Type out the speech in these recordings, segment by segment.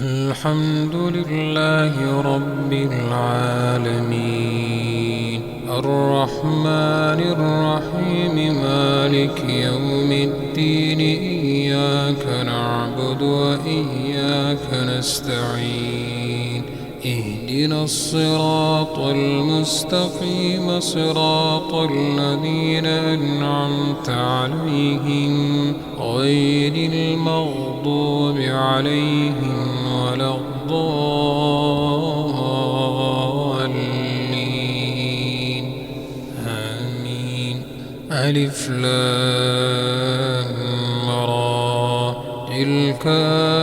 الحمد لله رب العالمين الرحمن الرحيم مالك يوم الدين إياك نعبد وإياك نستعين اهدنا الصراط المستقيم صراط الذين أنعمت عليهم غير المغضوب عليهم ولا الضالين آمين. ألف لام را تلك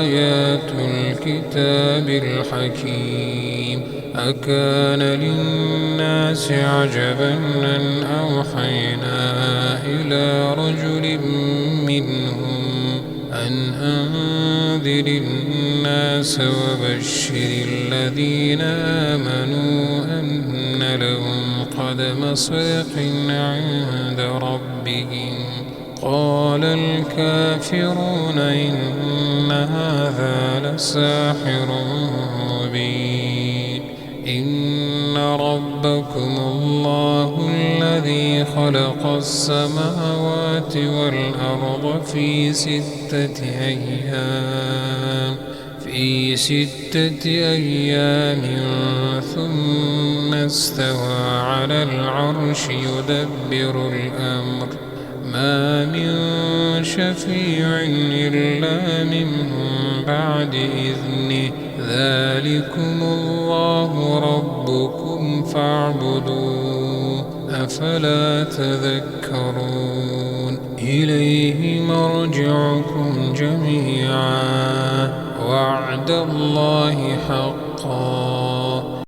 آيات الكتاب الحكيم أكان للناس عجبا أن أوحينا إلى رجل منهم أن أنذر الناس وبشر الذين آمنوا أن لهم قدم صدق عند ربهم. قال الكافرون إن هذا لساحر مبين. إن ربكم الله الذي خلق السماوات والأرض في 6 أيام ثم استوى على العرش يدبر الأمر ما من شفيع إلا من بعد إذنه ذلكم الله ربكم فاعبدوه أفلا تذكرون. إليه مرجعكم جميعا وعد الله حقا